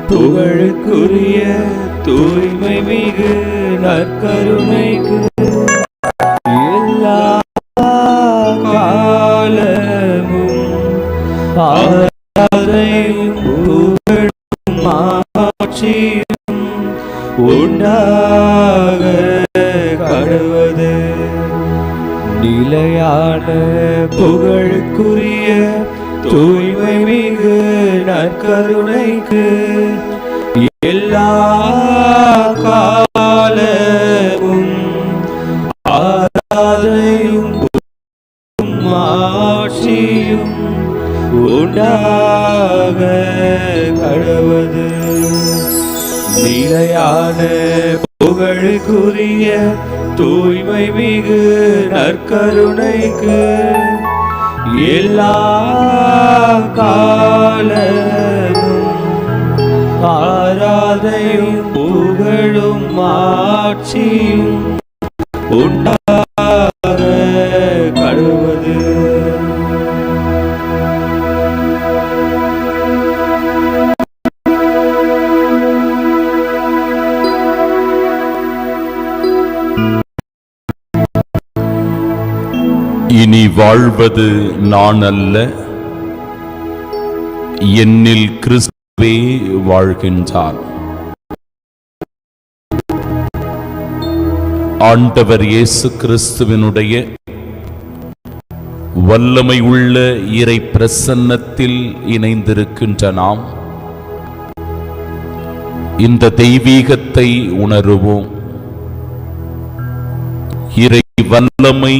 புகழுக்குரிய தூய்மை மிகு நற்கருணைக்கு எல்லா காலமும் ஆராதனையும் புகழும் ஆட்சியும் உண்டாக கடவது. நிலையான புகழுக்குரிய தூய்மை மிகு நற்கருணைக்கு எல்லா காலமும் ஆராதனையும் ஆட்சியும் உண்டாக கடவது. நிலையான புகழுக்குரிய தூய்மை மிகு நற்கருணைக்கு எல்லா காலமும் ஆராதனையும் புகழும் ஆட்சியும் உண்டாக கடவது. இனி வாழ்வது நான் அல்ல, என்னில் கிறிஸ்துவே வாழ்கின்றார். ஆண்டவர் இயேசு கிறிஸ்துவினுடைய வல்லமை உள்ள இறை பிரசன்னத்தில் இணைந்திருக்கின்ற நாம் இந்த தெய்வீகத்தை உணருவோம். இறை வல்லமை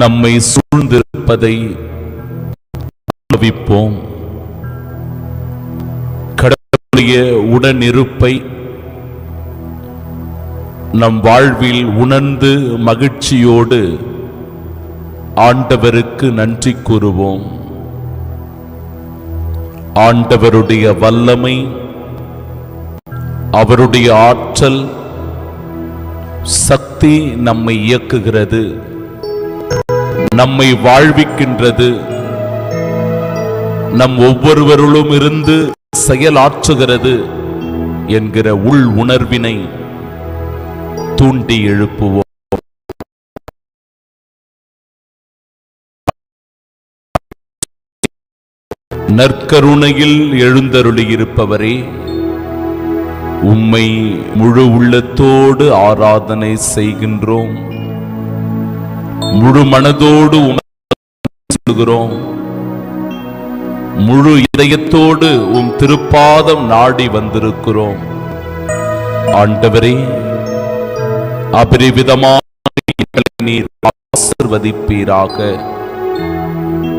நம்மை சூழ்ந்திருப்பதை அனுபவிப்போம். கடவுளுடைய உடனிருப்பை நம் வாழ்வில் உணர்ந்து மகிழ்ச்சியோடு ஆண்டவருக்கு நன்றி கூறுவோம். ஆண்டவருடைய வல்லமை, அவருடைய ஆற்றல், சக்தி நம்மை இயக்குகிறது, நம்மை வாழ்விக்கின்றது, நம் ஒவ்வொருவருளும் இருந்து செயலாற்றுகிறது என்கிற உள் உணர்வினை தூண்டி எழுப்புவோம். நற்கருணையில் எழுந்தருளியிருப்பவரே, உம்மை முழு உள்ளத்தோடு ஆராதனை செய்கின்றோம். முழு மனதோடு சொல்கிறோம். முழு இதயத்தோடு உம் திருப்பாதம் நாடி வந்திருக்கிறோம். ஆண்டவரே, அபரிவிதமான நீர் ஆசீர்வதிப்பீராக.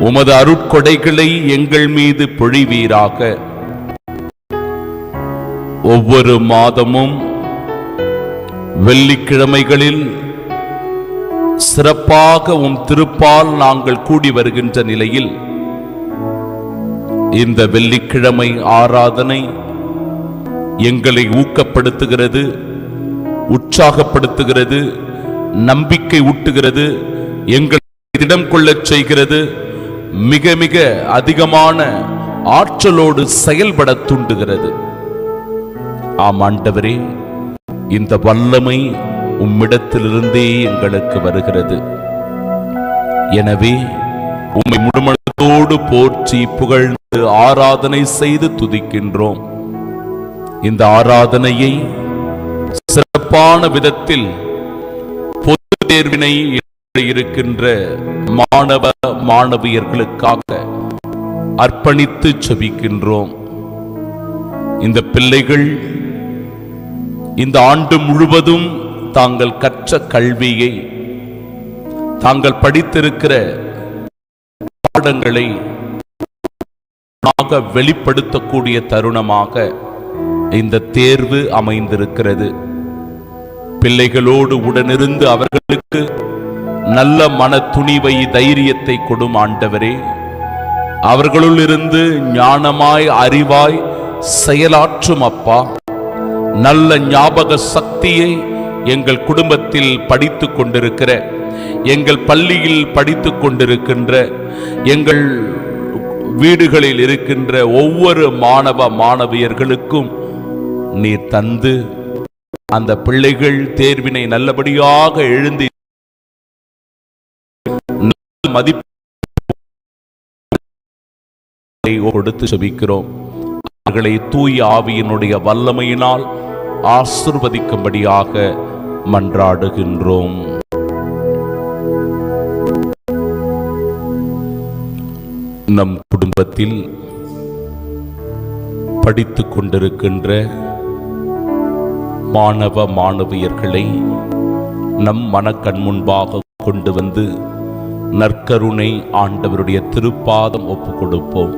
உமது அருட்கொடைகளை எங்கள் மீது பொழிவீராக. ஒவ்வொரு மாதமும் வெள்ளிக்கிழமைகளில் சிறப்பாக உம் திருப்பால் நாங்கள் கூடி வருகின்ற நிலையில் இந்த வெள்ளிக்கிழமை ஆராதனை எங்களை ஊக்கப்படுத்துகிறது, உற்சாகப்படுத்துகிறது, நம்பிக்கை ஊட்டுகிறது, எங்களை இடம் கொள்ளச் செய்கிறது, மிக மிக அதிகமான ஆற்றலோடு செயல்பட தூண்டுகிறது. ஆம் ஆண்டவரே, இந்த வல்லமை உம்மிடத்திலிருந்தே எங்களுக்கு வருகிறது. எனவே உம்மை முழுமனத்தோடு போற்றி புகழ்ந்து ஆராதனை செய்து துதிக்கின்றோம். இந்த ஆராதனையை சிறப்பான விதத்தில் பொது தேர்வினை இருக்கின்ற மாணவ மாணவியர்களுக்காக அர்ப்பணித்து செபிக்கின்றோம். இந்த பிள்ளைகள் இந்த ஆண்டு முழுவதும் தாங்கள் கற்ற கல்வியை, தாங்கள் படித்திருக்கிற பாடங்களை வெளிப்படுத்தக்கூடிய தருணமாக இந்த தேர்வு அமைந்திருக்கிறது. பிள்ளைகளோடு உடனிருந்து அவர்களுக்கு நல்ல மன துணிவை, தைரியத்தை கொடும் ஆண்டவரே. அவர்களுள் இருந்து ஞானமாய், அறிவாய் செயலாற்றும் அப்பா. நல்ல ஞாபக சக்தியை எங்கள் குடும்பத்தில் படித்துக் கொண்டிருக்கிற, எங்கள் பள்ளியில் படித்துக் கொண்டிருக்கின்ற, எங்கள் வீடுகளில் இருக்கின்ற ஒவ்வொரு மாணவ மாணவியர்களுக்கும் நீர் தந்து அந்த பிள்ளைகள் தேர்வினை நல்லபடியாக எழுதி மதிப்பு கொடுத்து ஜெபிக்கிறோம். அவர்களை தூய ஆவியினுடைய வல்லமையினால் ஆசீர்வதிக்கும்படியாக மன்றாடுகின்றோம். நம் குடும்பத்தில் படித்துக் கொண்டிருக்கின்ற மாணவ மாணவியர்களை நம் மனக்கண் முன்பாக கொண்டு வந்து நற்கருணை ஆண்டவருடைய திருப்பாதம் ஒப்புக் கொடுப்போம்.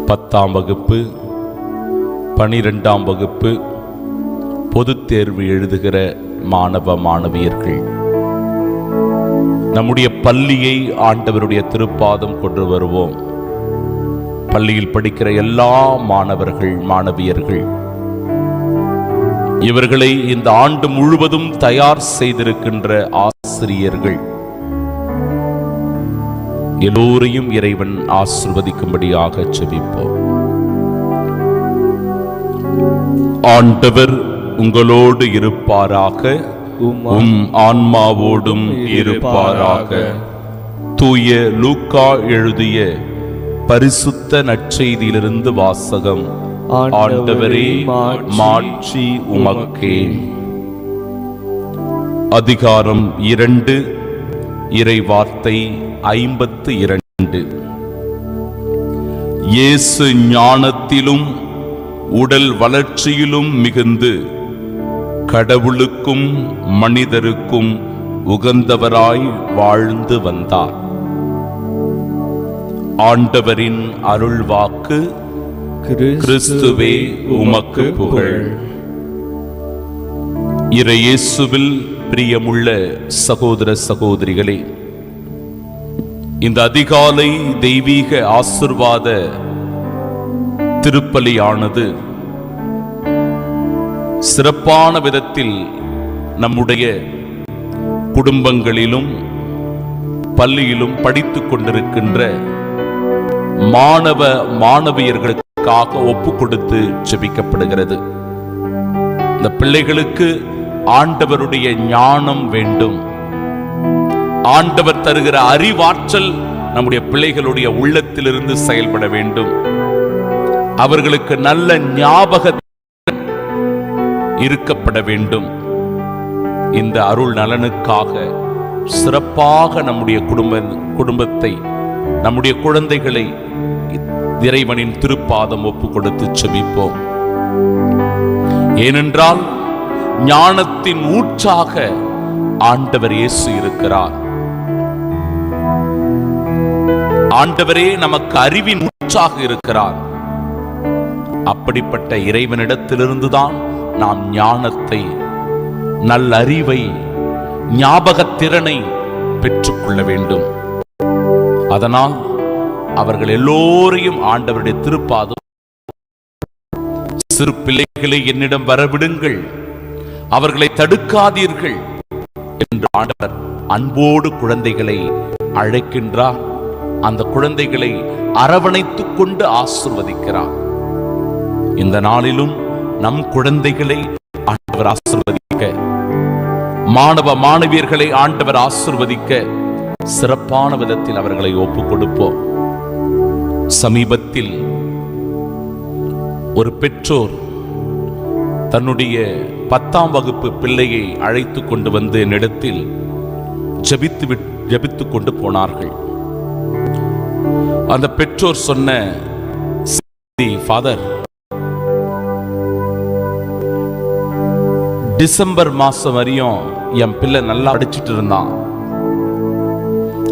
10ஆம் வகுப்பு 12ஆம் வகுப்பு பொதுத் தேர்வு எழுதுகிற மாணவ மாணவியர்கள், நம்முடைய பள்ளியை ஆண்டவருடைய திருப்பாதம் கொண்டு வருவோம். பள்ளியில் படிக்கிற எல்லா மாணவர்கள் மாணவியர்கள், இவர்களை இந்த ஆண்டு முழுவதும் தயார் செய்திருக்கின்ற ஆசிரியர்கள் எல்லோரையும் இறைவன் ஆசீர்வதிக்கும்படியாக ஜெபிப்போம். ஆண்டவர் உங்களோடு இருப்பாராக, உம் ஆன்மாவோடும் இருப்பாராக. தூய லூக்கா எழுதிய பரிசுத்த நற்செய்தியிலிருந்து வாசகம். ஆண்டவரே, மாட்சி உமக்கே. அதிகாரம் 2, இறை வார்த்தை 52. இயேசு ஞானத்திலும் உடல் வளர்ச்சியிலும் மிகுந்து கடவுளுக்கும் மனிதருக்கும் உகந்தவராய் வாழ்ந்து வந்தார். ஆண்டவரின் அருள்வாக்கு. கிறிஸ்துவே உமக்கு புகழ். இறை இயேசுவில் பிரியமுள்ள சகோதர சகோதரிகளே, இந்த அதிகாலை தெய்வீக ஆசீர்வாத திருப்பலியானது சிறப்பான விதத்தில் நம்முடைய குடும்பங்களிலும் பள்ளியிலும் படித்துக் கொண்டிருக்கின்ற மாணவ மாணவியர்களுக்காக ஒப்பு கொடுத்து ஜெபிக்கப்படுகிறது. இந்த பிள்ளைகளுக்கு ஆண்டவருடைய ஞானம் வேண்டும். ஆண்டவர் தருகிற அறிவாற்றல் நம்முடைய பிள்ளைகளுடைய உள்ளத்திலிருந்து செயல்பட வேண்டும். அவர்களுக்கு நல்ல ஞாபக இருக்கப்பட வேண்டும். இந்த அருள் நலனுக்காக சிறப்பாக நம்முடைய குடும்பத்தை, நம்முடைய குழந்தைகளை இறைவனின் திருப்பாதம் ஒப்பு கொடுத்து ஜெபிப்போம். ஏனென்றால் ஞானத்தின் ஊற்றாக ஆண்டவர் இயேசு இருக்கிறார். ஆண்டவரே நமக்கு அறிவின் ஊற்றாக இருக்கிறார். அப்படிப்பட்ட இறைவனிடத்திலிருந்துதான் நாம் ஞானத்தை, நல்லறிவை, ஞாபகத்திறனை பெற்றுக்கொள்ள வேண்டும். அதனால் அவர்கள் எல்லோரையும் ஆண்டவருடைய திருப்பாதம், சிறு பிள்ளைகளை என்னிடம் வரவிடுங்கள், அவர்களை தடுக்காதீர்கள் என்று ஆண்டவர் அன்போடு குழந்தைகளை அழைக்கின்றார். அந்த குழந்தைகளை அரவணைத்துக் கொண்டு ஆசீர்வதிக்கிறார். இந்த நாளிலும் நம் குழந்தைகளை ஆண்டவர் ஆசீர்வதிக்க, மாணவ மாணவியர்களை ஆண்டவர் ஆசீர்வதிக்க சிறப்பான விதத்தில் அவர்களை ஒப்புக் கொடுப்போம். சமீபத்தில் ஒரு பெற்றோர் தன்னுடைய 10ஆம் வகுப்பு பிள்ளையை அழைத்து கொண்டு வந்து என்னிடத்தில் ஜெபித்துக் கொண்டு போனார்கள். அந்த பெற்றோர் சொன்ன செய்தி, ஃபாதர், டிசம்பர் மாசம் வரையும் என் பிள்ளை நல்லா படிச்சுட்டு இருந்தான்,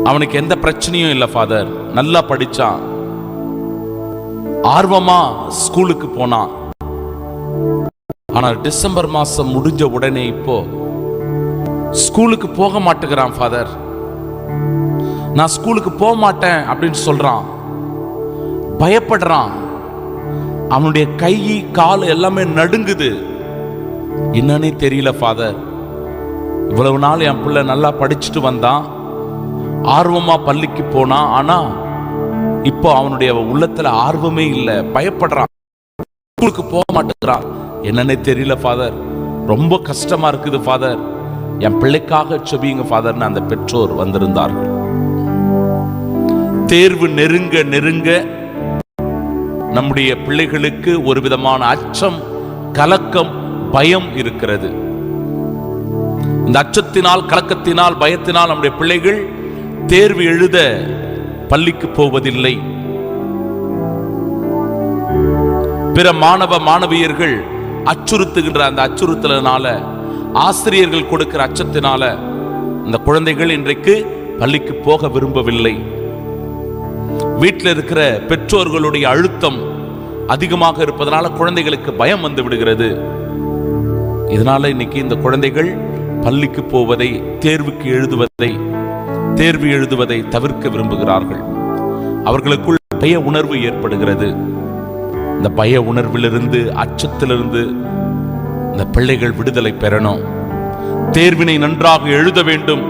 அவனுக்கு எந்த பிரச்சனையும் இல்லை ஃபாதர், நல்லா படிச்சான், ஆர்வமா ஸ்கூலுக்கு போனான். ஆனால் டிசம்பர் மாசம் முடிஞ்ச உடனே இப்போ ஸ்கூலுக்கு போக மாட்டேங்கிறான் ஃபாதர், நான் ஸ்கூலுக்கு போக மாட்டேன் அப்படின்னு சொல்றான், பயப்படுறான், அவனுடைய கை கால் எல்லாமே நடுங்குது, என்னன்னே தெரியல ஃபாதர். இவ்வளவு நாள் என் பிள்ளை நல்லா படிச்சுட்டு வந்தான், ஆர்வமா பள்ளிக்கு போனான், ஆனா இப்போ அவனுடைய உள்ளத்துல ஆர்வமே இல்லை, பயப்படுறான், ஸ்கூலுக்கு போக மாட்டேங்கிறான். என்னன்னே தெரியல ஃபாதர், ரொம்ப கஷ்டமா இருக்குது ஃபாதர், என் பிள்ளைக்காக செபியுங்க ஃபாதர்னு அந்த பெற்றோர் வந்திருந்தார்கள். தேர்வு நெருங்க நெருங்க நம்முடைய பிள்ளைகளுக்கு ஒரு விதமான அச்சம், கலக்கம், பயம் இருக்கிறது. இந்த அச்சத்தினால், கலக்கத்தினால், பயத்தினால் நம்முடைய பிள்ளைகள் தேர்வு எழுத பள்ளிக்கு போவதில்லை. பிற மாணவ மாணவியர்கள் அச்சுறுத்துகின்ற அந்த அச்சுறுத்தலினால, ஆசிரியர்கள் கொடுக்கிற அச்சத்தினால இந்த குழந்தைகள் இன்றைக்கு பள்ளிக்கு போக விரும்பவில்லை. வீட்டில் இருக்கிற பெற்றோர்களுடைய அழுத்தம் அதிகமாக இருப்பதனால குழந்தைகளுக்கு பயம் வந்து விடுகிறது. இதனால இன்னைக்கு இந்த குழந்தைகள் பள்ளிக்கு போவதை, தேர்வு எழுதுவதை தவிர்க்க விரும்புகிறார்கள். அவர்களுக்குள் பய உணர்வு ஏற்படுகிறது. இந்த பய உணர்விலிருந்து, அச்சத்திலிருந்து இந்த பிள்ளைகள் விடுதலை பெறணும். தேர்வினை நன்றாக எழுத வேண்டும்.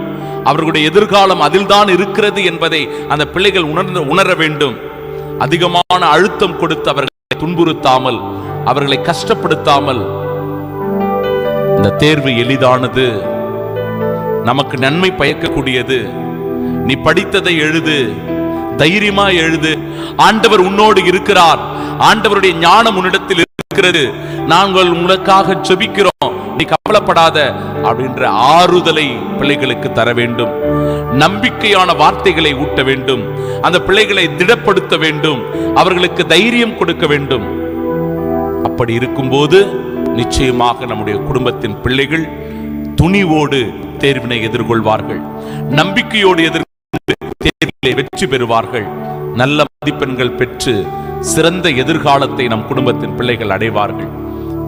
அவர்களுடைய எதிர்காலம் அதில்தான் இருக்கிறது என்பதை அந்த பிள்ளைகள் உணர வேண்டும். அதிகமான அழுத்தம் கொடுத்து அவர்களை துன்புறுத்தாமல், அவர்களை கஷ்டப்படுத்தாமல், இந்த தேர்வு எளிதானது, நமக்கு நன்மை பயக்கக்கூடியது, நீ படித்ததை எழுது, தைரியமா எழுது, ஆண்டவர் உன்னோடு இருக்கிறார், ஆண்டவருடைய ஞானம் உன்னிடத்தில் இருக்கிறது, நாங்கள் உனக்காக ஜெபிக்கிறோம், நீ கவலைப்படாத அப்படின்ற ஆறுதலை பிள்ளைகளுக்கு தர வேண்டும். நம்பிக்கையான வார்த்தைகளை ஊட்ட வேண்டும். அந்த பிள்ளைகளை திடப்படுத்த வேண்டும். அவர்களுக்கு தைரியம் கொடுக்க வேண்டும். அப்படி இருக்கும்போது நிச்சயமாக நம்முடைய குடும்பத்தின் பிள்ளைகள் துணிவோடு தேர்வினை எதிர்கொள்வார்கள். நம்பிக்கையோடு தேர்விலே வெற்றி பெறுவார்கள். நல்ல மதிப்பெண்கள் பெற்று சிறந்த எதிர்காலத்தை நம் குடும்பத்தின் பிள்ளைகள் அடைவார்கள்.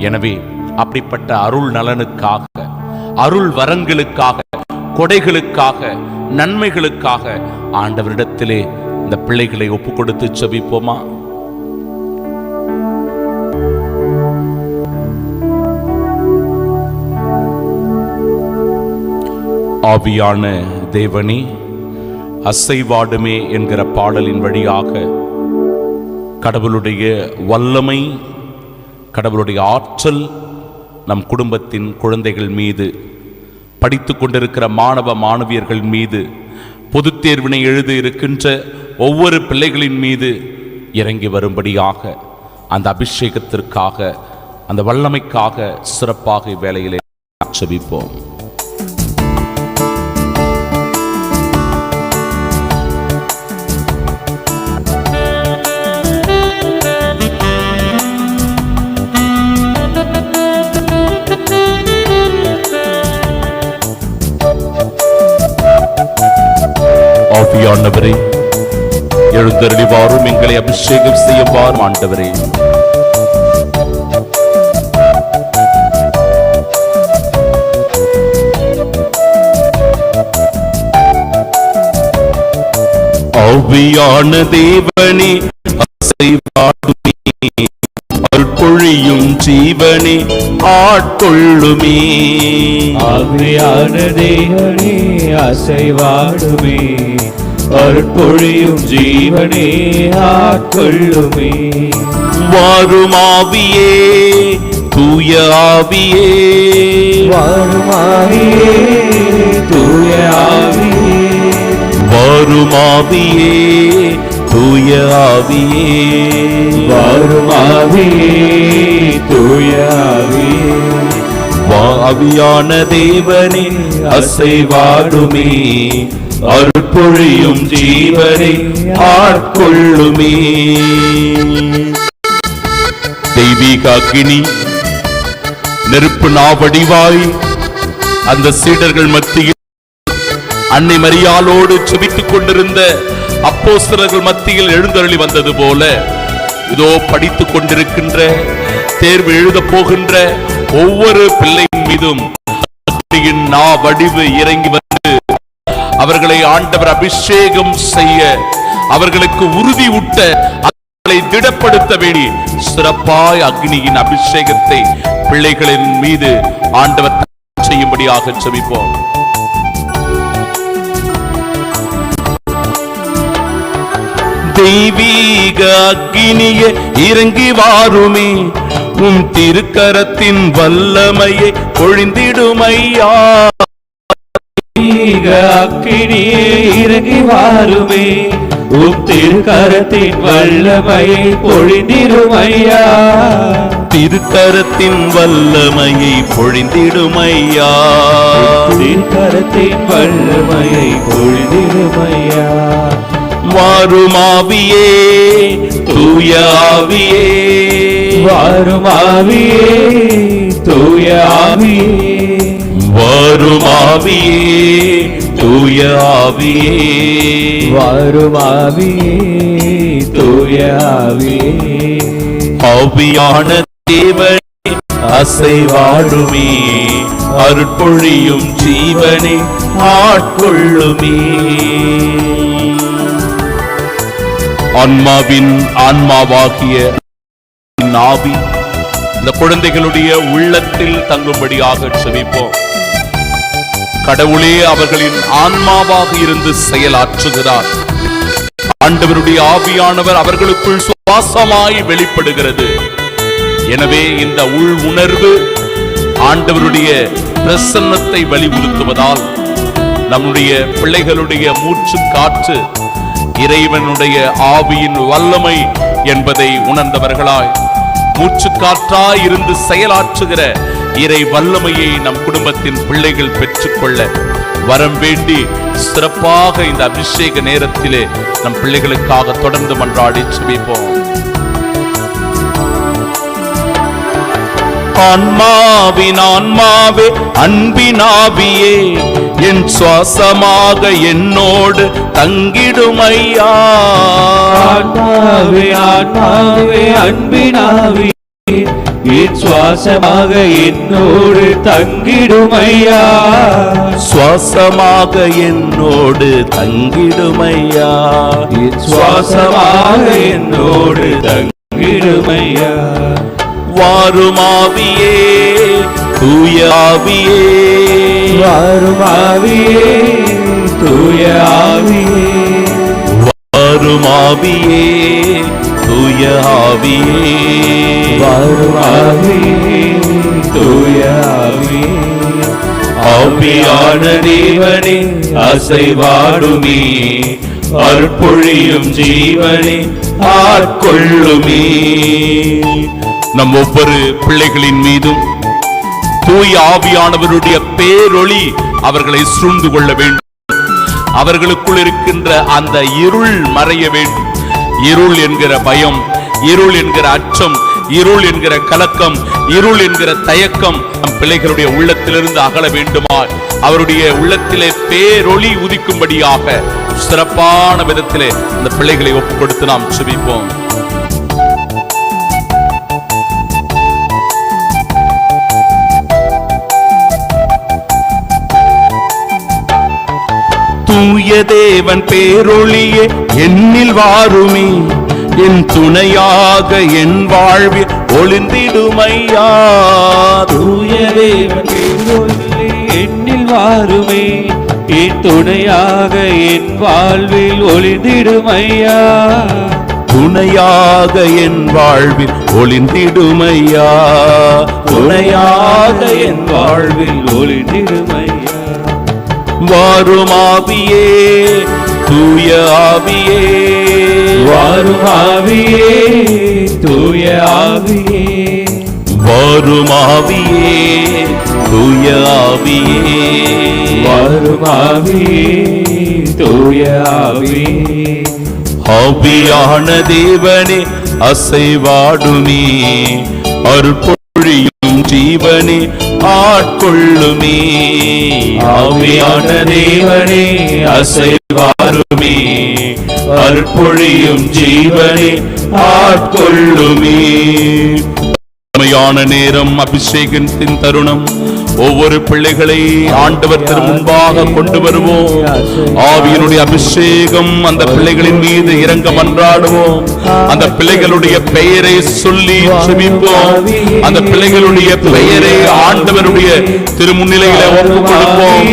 எனவே அப்படிப்பட்ட அருள் நலனுக்காக, அருள் வரங்களுக்காக, கொடைகளுக்காக, நன்மைகளுக்காக ஆண்டவரிடத்திலே இந்த பிள்ளைகளை ஒப்பு கொடுத்து ஜெபிப்போமா? ஆவியான தேவனே, அசைவாடுமே என்கிற பாடலின் வழியாக கடவுளுடைய வல்லமை, கடவுளுடைய ஆற்றல் நம் குடும்பத்தின் குழந்தைகள் மீது, படித்துக் கொண்டிருக்கிற மாணவ மாணவியர்கள் மீது, பொதுத் தேர்வினை எழுத இருக்கின்ற ஒவ்வொரு பிள்ளைகளின் மீது இறங்கி வரும்படியாக, அந்த அபிஷேகத்திற்காக, அந்த வல்லமைக்காக சிறப்பாக இவ்வேளையிலே ஜெபிப்போம். ஆவியானவரே, எழுந்தருளி வாரும், எங்களை அபிஷேகம் செய்ய வாரும். ஆண்டவரே, ஆவியான தேவனே, அசைவாடுமே, அருட்பொழியும் ஜீவனே, ஆட்கொள்ளுமே. ஆவியான தேவனே, அசைவாடுமே, அருட்பொழியும் ஜீவனே, ஆட்கொள்ளுமே. வாரும் ஆவியே, தூய ஆவியே, வாரும் ஆவியே, தூய ஆவியே, வாரும் ஆவியே, தூய ஆவியே, வாரும் ஆவியே, தூய ஆவியே. ஆவியான தேவனே, அசைவாடுமே, அருட்பொழியும் ஜீவனை ஆட்கொள்ளுமே. தெய்வீக அக்கினி நெருப்பு நாவடிவாய் அந்த சீடர்கள் மத்தியில், அன்னை மரியாளோடு செபித்துக் கொண்டிருந்த அப்போஸ்தலர்கள் மத்தியில் எழுந்தருளி வந்தது போல, இதோ படித்துக் கொண்டிருக்கின்ற, தேர்வு எழுத போகின்ற ஒவ்வொரு பிள்ளையின் மீதும் வடிவு இறங்கி வந்து அவர்களை ஆண்டவர் அபிஷேகம் செய்ய, அவர்களுக்கு உறுதி ஊட்ட, அவர்களை திடப்படுத்த வேண்டி சிறப்பாய் அக்னியின் அபிஷேகத்தை பிள்ளைகளின் மீது ஆண்டவர் செய்யும்படியாக ஜெபிப்போம். தெய்வீக அக்கினியே இறங்கி வாருமே, உம் திருக்கரத்தின் வல்லமையை பொழிந்திடுமையா. அக்கினியே இறங்கி வாருமே, உம் திருக்கரத்தின் வல்லமையை பொழிந்திடுமையா. திருக்கரத்தின் வல்லமையை பொழிந்திடுமையா. திருக்கரத்தின் வல்லமையை பொழிந்திடுமையா. வாருமாவியே தூய ஆவியே, வாருமாவியே தூய ஆவியே, வாருமாவியே தூய ஆவியே, வாருமாவியே தூய ஆவியே. ஆவியான தேவனே அசைவாடுமே, அருட்பொழியும் ஜீவனே ஆட்கொள்ளுமே. ஆன்மாவின் ஆன்மாவாகிய ஆவி இந்த குழந்தைகளுடைய உள்ளத்தில் தங்கும்படியாக செபிப்போம். கடவுளே அவர்களின் ஆன்மாவாக இருந்து செயலாற்றுகிறார். ஆண்டவருடைய ஆவியானவர் அவர்களுக்குள் சுவாசமாய் வெளிப்படுகிறது. எனவே இந்த உள் உணர்வு ஆண்டவருடைய பிரசன்னத்தை வலியுறுத்துவதால் நம்முடைய பிள்ளைகளுடைய மூச்சு காற்று இறைவனுடைய ஆவியின் வல்லமை என்பதை உணர்ந்தவர்களாய் மூச்சு காற்றாய் இருந்து செயலாற்றுகிற இறை வல்லமையை நம் குடும்பத்தின் பிள்ளைகள் பெற்றுக்கொள்ள வரம் வேண்டி சிறப்பாக இந்த அபிஷேக நேரத்திலே நம் பிள்ளைகளுக்காக தொடர்ந்து மன்றாடி செபிப்போம். ஆன்மாவின் ஆன்மாவே அன்பினாவியே, என் சுவாசமாக என்னோடு தங்கிடுமையா. ஆன்மாவே ஆன்மாவே அன்பினாவியே, என் சுவாசமாக என்னோடு தங்கிடுமையா. சுவாசமாக என்னோடு தங்கிடுமையா, என் சுவாசமாக என்னோடு தங்கிடுமையா. வாருமாவியே தூய ஆவியே, வாருமாவியே தூய ஆவியே, வாருமாவியே தூய ஆவியே, வாருமாவியே தூய ஆவியே. ஆவியான தேவனே அசைவாடுமே, அருட்பொழியும் ஜீவனே ஆட்கொள்ளுமே. நம் ஒவ்வொரு பிள்ளைகளின் மீதும் தூய ஆவியானவருடைய பேரொளி அவர்களை சூழ்ந்து கொள்ள வேண்டும். அவர்களுக்குள் இருக்கின்ற அந்த இருள் மறைய வேண்டும். இருள் என்கிற பயம், இருள் என்கிற அச்சம், இருள் என்கிற கலக்கம், இருள் என்கிற தயக்கம் நம் பிள்ளைகளுடைய உள்ளத்திலிருந்து அகல வேண்டுமா? அவருடைய உள்ளத்திலே பேரொளி உதிக்கும்படியாக சிறப்பான விதத்திலே அந்த பிள்ளைகளை ஒப்புக் கொடுத்து நாம் செபிப்போம். தூய தேவன் பேரொளியே என்னில் வாருமே, என் துணையாக என் வாழ்வில் ஒளிந்திடுமையா. தூய தேவன் பேரொளியே என்னில் வாருமே, என் துணையாக என் வாழ்வில் ஒளிந்திடுமையா. துணையாக என் வாழ்வில் ஒளிந்திடுமையா, துணையாக என் வாழ்வில் ஒளிந்திடுமையா. வாருமாவியே தூய ஆவியே, வாருமாவியே தூய ஆவியே, வாருமாவியே தூய ஆவியே, வாருமாவியே தூய ஆவியே. ஆவியான தேவனே அசைவாடுமே, அருட்பொழியும் ஜீவனே ஆட்கொள்ளுமே. ஆவியான தேவனே அசைவாருமே, அருட்பொழியும் ஜீவனே ஆட்கொள்ளுமே. நேரம் அபிஷேகத்தின் தருணம் ஒவ்வொரு பிள்ளைகளை ஆண்டவர் திரு முன்பாக கொண்டு வருவோம். ஆவியினுடைய அபிஷேகம் அந்த பிள்ளைகளின் மீது இறங்க மன்றாடுவோம். அந்த பிள்ளைகளுடைய பெயரை சொல்லி ஜெபிப்போம். அந்த பிள்ளைகளுடைய பெயரை ஆண்டவருடைய திருமுன்னிலையில ஒப்புக் கொடுப்போம்.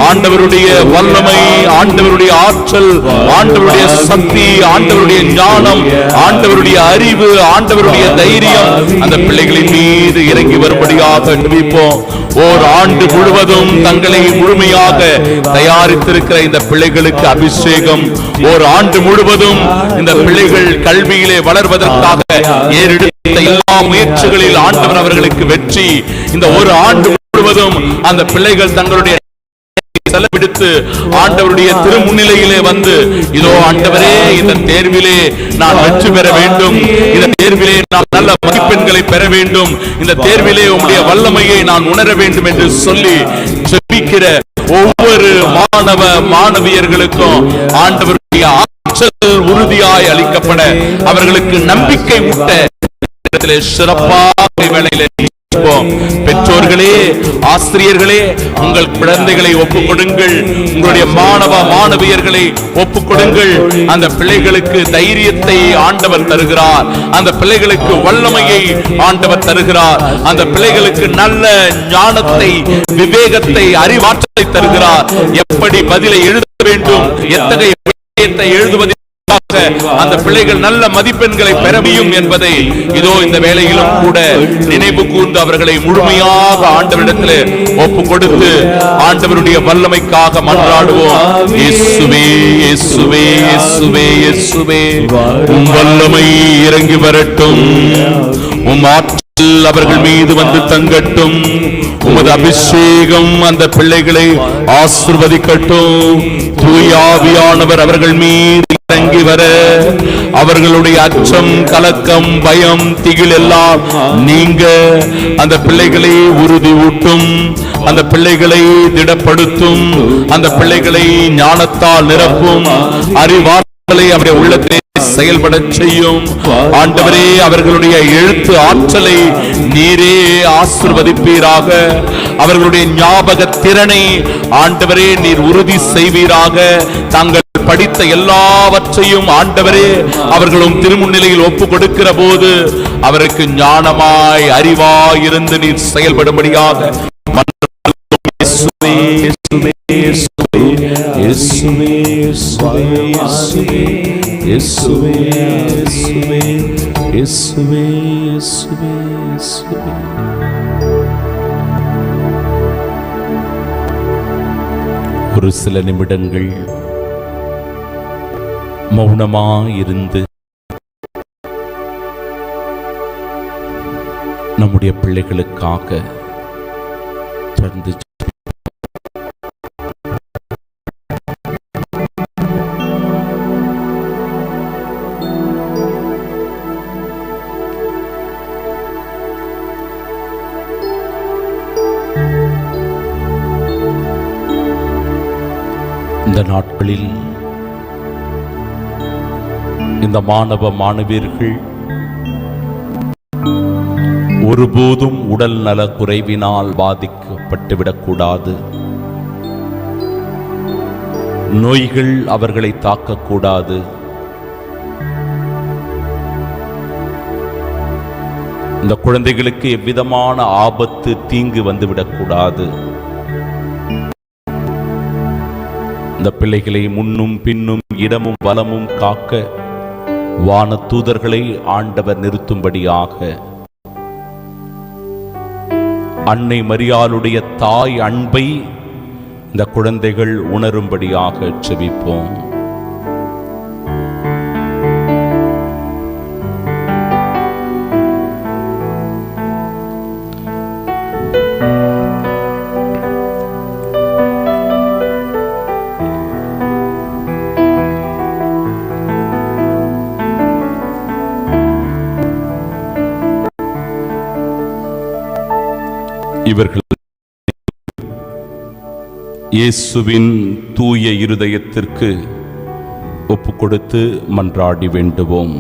ஆண்டவருடைய வல்லமை, ஆண்டவருடைய ஆற்றல், ஆண்டவருடைய சக்தி, ஆண்டவருடைய ஞானம், ஆண்டவருடைய அறிவு, ஆண்டவருடைய தைரியம் அந்த பிள்ளைகளின் மீது இறங்கி வரும்படியாக ஜெபிப்போம். ஓர் ஆண்டு முழுவதும் தங்களை முழுமையாக தயாரித்திருக்கிற இந்த பிள்ளைகளுக்கு அபிஷேகம், ஓர் ஆண்டு முழுவதும் இந்த பிள்ளைகள் கல்வியிலே வளர்வதற்காக ஏறெடுத்த எல்லா முயற்சிகளில் ஆண்டவர் அவர்களுக்கு வெற்றி. இந்த ஒரு ஆண்டு முழுவதும் அந்த பிள்ளைகள் தங்களுடைய செலவிடுத்து ஆண்டவருடைய திருமுன்னிலையிலே வந்து, இதோ ஆண்டவரே, இந்த தேர்விலே நான் வெற்றி பெற வேண்டும், இந்த தேர்விலே நான் நல்ல மதிப்பெண்களை பெற வேண்டும், இந்த தேர்விலே உம்முடைய வல்லமையை நான் உணர வேண்டும் என்று சொல்லி ஜெபிக்கிற ஒவ்வொரு மாணவ மாணவியர்களுக்கும் ஆண்டவருடைய ஆற்றல் உறுதியாய் அளிக்கப்பட, அவர்களுக்கு நம்பிக்கை ஊட்ட சிறப்பாக வேளையிலே பெற்றோர்களே, ஆசிரியர்களே, உங்கள் குழந்தைகளை ஒப்புக் கொடுங்கள். உங்களுடைய மாணவ மாணவியர்களை ஒப்புக் கொடுங்கள். அந்த பிள்ளைகளுக்கு தைரியத்தை ஆண்டவர் தருகிறார். அந்த பிள்ளைகளுக்கு வல்லமையை ஆண்டவர் தருகிறார். அந்த பிள்ளைகளுக்கு நல்ல ஞானத்தை, விவேகத்தை, அறிவாற்றலை தருகிறார். எப்படி பதிலை எழுத வேண்டும், எத்தகைய விஷயத்தை எழுதுவதில் அந்த பிள்ளைகள் நல்ல மதிப்பெண்களை பெற முடியும் என்பதை இதோ இந்த வேளையிலும் கூட நினைவு கூர்ந்து அவர்களை முழுமையாக ஆண்டவரிடத்தில் ஒப்பு கொடுத்து ஆண்டவருடைய வல்லமைக்காக மன்றாடுவோம். இயேசுவே, இயேசுவே, இயேசுவே, இயேசுவே, உம் வல்லமை இறங்கி வரட்டும். உம் ஆற்றல் அவர்கள் மீது வந்து தங்கட்டும். உமது அபிஷேகம் அந்த பிள்ளைகளை ஆசீர்வதிக்கட்டும். தூய ஆவியானவர் அவர்கள் மீது இறங்கி வர, அவர்களுடைய அச்சம், கலக்கம், பயம், திகில் எல்லாம் நீங்க அந்த பிள்ளைகளை உறுதி ஊட்டும். அந்த பிள்ளைகளை திடப்படுத்தும். அந்த பிள்ளைகளை ஞானத்தால் நிரப்பும். அறிவாற்றலை அவருடைய உள்ளத்திலே செயல்பட செய்யும். ஆண்டவரே, அவர்களுடைய எழுத்து ஆற்றலை நீரே ஆசீர்வதிப்பீராக. அவர்களுடைய ஞாபக திறனை ஆண்டவரே நீர் உறுதி செய்வீராக. தாங்கள் படித்த எல்லாவற்றையும் ஆண்டவரே அவர்களும் திருமுன்னிலையில் ஒப்பு கொடுக்கிற போது அவருக்கு ஞானமாய், அறிவாய் இருந்து நீர் செயல்படும்படியாக ஒரு சில நிமிடங்கள் மௌனமாயிருந்து நம்முடைய பிள்ளைகளுக்காக தொடர்ந்து இந்த நாட்களில் இந்த மாணவ மாணவியர்கள் ஒருபோதும் உடல் நல குறைவினால் பாதிக்கப்பட்டுவிடக்கூடாது. நோய்கள் அவர்களை தாக்கக்கூடாது. இந்த குழந்தைகளுக்கு எவ்விதமான ஆபத்து, தீங்கு வந்துவிடக்கூடாது. இந்த பிள்ளைகளை முன்னும் பின்னும் இடமும் வலமும் காக்க வான தூதர்களை ஆண்டவர் நிறுத்தும்படியாக அன்னை மரியாளுடைய தாய் அன்பை இந்த குழந்தைகள் உணரும்படியாக ஜெபிப்போம். இவர்கள் இயேசுவின் தூய இருதயத்திற்கு ஒப்பு கொடுத்து மன்றாடி வேண்டுவோம்.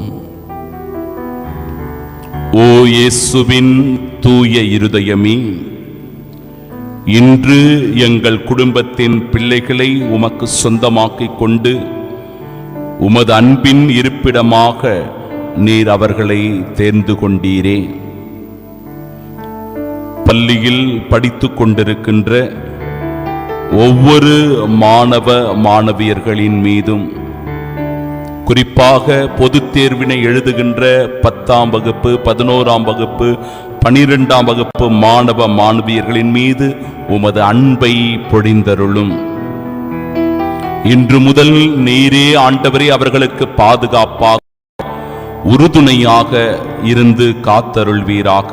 ஓ இயேசுவின் தூய இருதயமே, இன்று எங்கள் குடும்பத்தின் பிள்ளைகளை உமக்கு சொந்தமாக்கிக் கொண்டு உமது அன்பின் இருப்பிடமாக நீர் அவர்களை தேர்ந்து கொண்டீரே. பள்ளியில் படித்துக் கொண்டிருக்கின்ற ஒவ்வொரு மாணவ மாணவியர்களின் மீதும், குறிப்பாக பொதுத் தேர்வினை எழுதுகின்ற 10ஆம் வகுப்பு 11ஆம் வகுப்பு 12ஆம் வகுப்பு மாணவ மாணவியர்களின் மீது உமது அன்பை பொழிந்தருளும். இன்று முதல் நீரே ஆண்டவரே அவர்களுக்கு பாதுகாப்பாக உறுதுணையாக இருந்து காத்தருள்வீராக.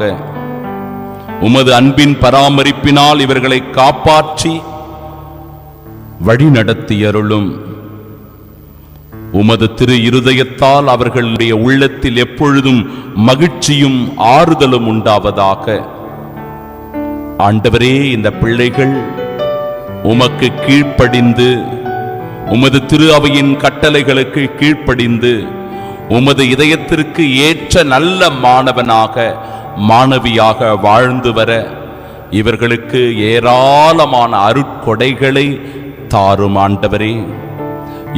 உமது அன்பின் பராமரிப்பினால் இவர்களை காப்பாற்றி வழிநடத்தியருளும். உமது திரு இருதயத்தால் அவர்களுடைய உள்ளத்தில் எப்பொழுதும் மகிழ்ச்சியும் ஆறுதலும் உண்டாவதாக. ஆண்டவரே, இந்த பிள்ளைகள் உமக்கு கீழ்ப்படிந்து, உமது திரு அவையின் கட்டளைகளுக்கு கீழ்ப்படிந்து, உமது இதயத்திற்கு ஏற்ற நல்ல மாணவனாக மாணவியாக வாழ்ந்து வர இவர்களுக்கு ஏராளமான அருட்கொடைகளை தாரும் ஆண்டவரே.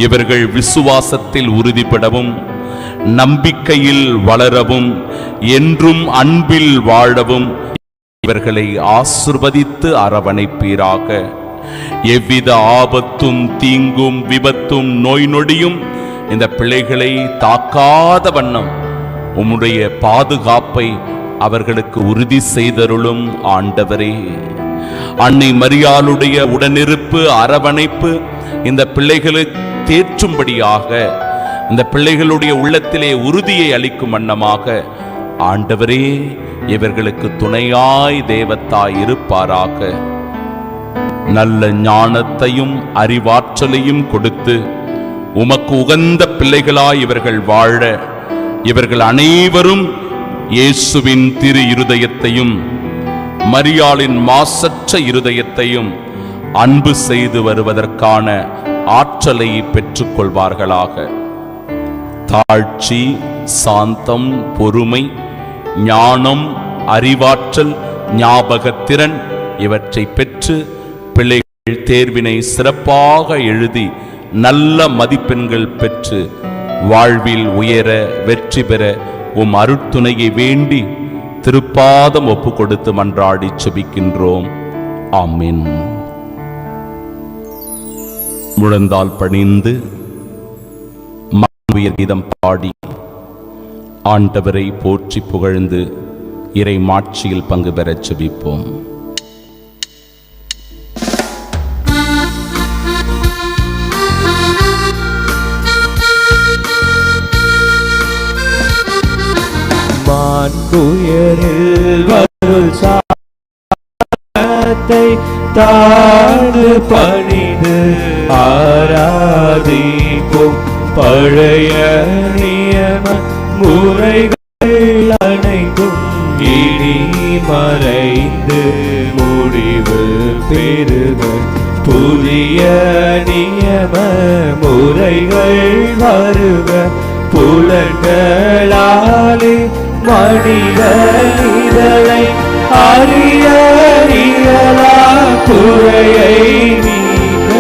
இவர்கள் விசுவாசத்தில் உறுதிப்படவும், நம்பிக்கையில் வளரவும், என்றும் அன்பில் வாழவும் இவர்களை ஆசிர்வதித்து அரவணைப்பீராக. எவ்வித ஆபத்தும் தீங்கும் விபத்தும் நோய் நொடியும் இந்த பிள்ளைகளை தாக்காத வண்ணம் உம்முடைய பாதுகாப்பை அவர்களுக்கு உறுதி செய்தருளும் ஆண்டவரே. அன்னை மரியாளுடைய உடனிருப்பு அரவணைப்பு இந்த பிள்ளைகளை தேற்றும்படியாக, இந்த பிள்ளைகளுடைய உள்ளத்திலே உறுதியை அளிக்கும் வண்ணமாக ஆண்டவரே இவர்களுக்கு துணையாய் தேவத்தாய் இருப்பாராக. நல்ல ஞானத்தையும் அறிவாற்றலையும் கொடுத்து உமக்கு உகந்த பிள்ளைகளாய் இவர்கள் வாழ, இவர்கள் அனைவரும் இயேசுவின் திரு இருதயத்தையும் மரியாளின் மாசற்ற இருதயத்தையும் அன்பு செய்து வருவதற்கான ஆற்றலை பெற்றுக் கொள்வார்களாக. தாழ்ச்சி, சாந்தம், பொறுமை, ஞானம், அறிவாற்றல், ஞாபகத்திறன் இவற்றை பெற்று பிள்ளைகள் தேர்வினை சிறப்பாக எழுதி நல்ல மதிப்பெண்கள் பெற்று வாழ்வில் உயர வெற்றி பெற உம் அருட்துணையை வேண்டி திருப்பாதம் ஒப்பு கொடுத்து மன்றாடி செபிக்கின்றோம். ஆமென். முழந்தால் பணிந்து மாணவியர் கீதம் பாடி ஆண்டவரை போற்றி புகழ்ந்து இறை மாட்சியில் பங்கு பெறச் செபிப்போம். மாண்புயரில் வருள் சாத்தை தாழ்ந்து பணிந்து ஆராதிப்போம். பழைய நியம முறைகள் அனைத்தும் இனி மறைந்து முடிவு பெறுக. புதிய நியம முறைகள் வருக. புலன்களாலே மனித இதழை அறிய இயலா குறையை நீக்க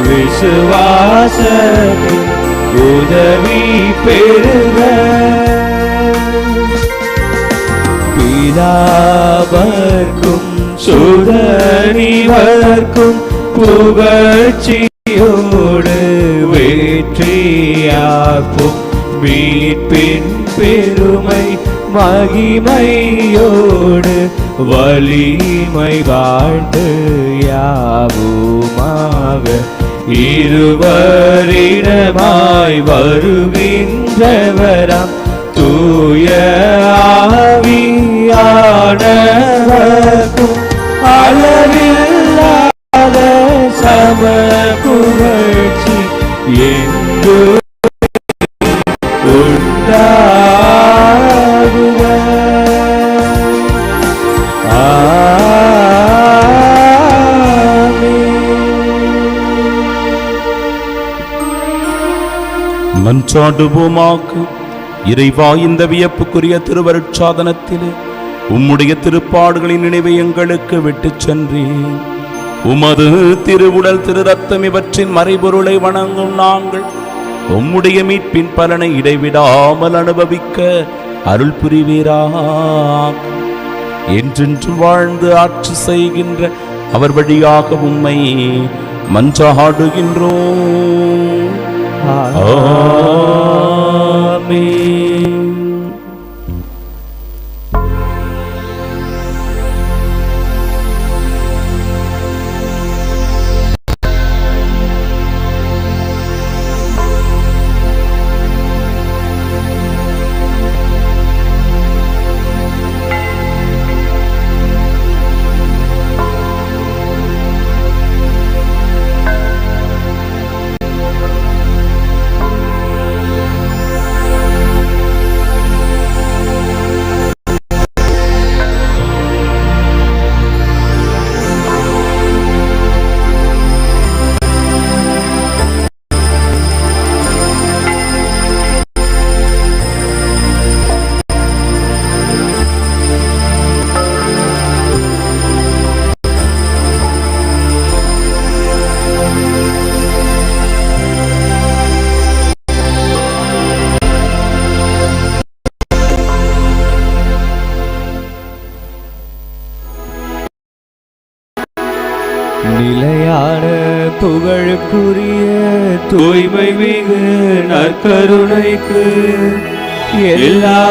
விசுவாசத்தின் உதவி பெறுக. பிதாவர்க்கும் சுதனிவர்க்கும் புகழ்ச்சியோடு வெற்றியாக்கும் மீட்பின் பெருமை மகிமையோடு வலிமை வாழ்ந்து யாவுமாக இருவரிடமாய் வருகின்றவராம் தூய ஆவியானவர்க்கும் அளவில்லாத சம புகழ்ச்சி எங்கு மன்றாடுவோமாக. இறைவா, இந்த வியப்புக்குரிய திருவருட்சாதனத்திலே உம்முடைய திருப்பாடுகளின் நினைவை எங்களுக்கு விட்டுச் சென்றீர். உமது திருவுடல் திரு ரத்தம் இவற்றின் மறைபொருளை வணங்கும் நாங்கள் உம்முடைய மீட்பின் பலனை இடைவிடாமல் அனுபவிக்க அருள் புரிவீராக. என்றென்றும் வாழ்ந்து ஆட்சி செய்கின்ற அவர் வழியாக உம்மை மன்றாடுகின்றோம். ஆமென். நிலையான புகழுக்குரிய தூய்மை மிகு நற்கருணைக்கு எல்லா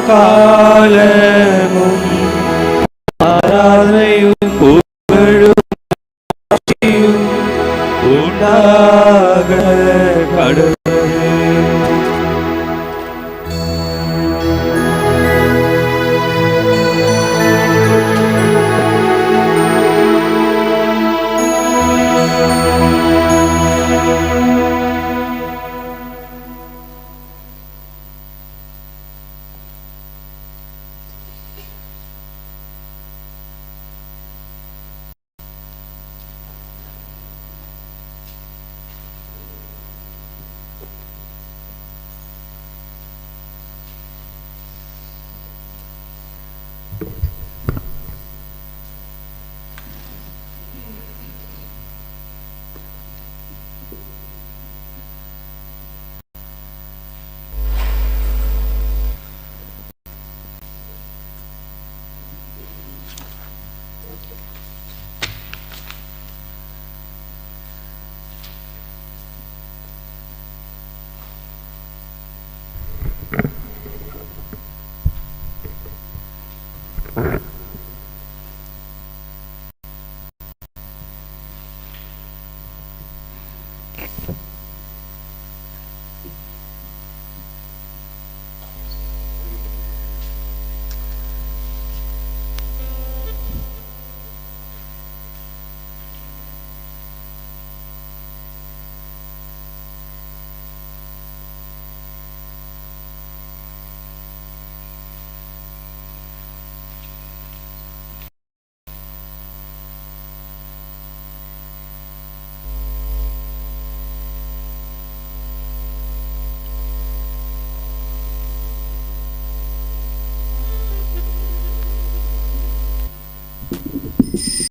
காலமும் ஆராதனையும் புகழும் உண்டாக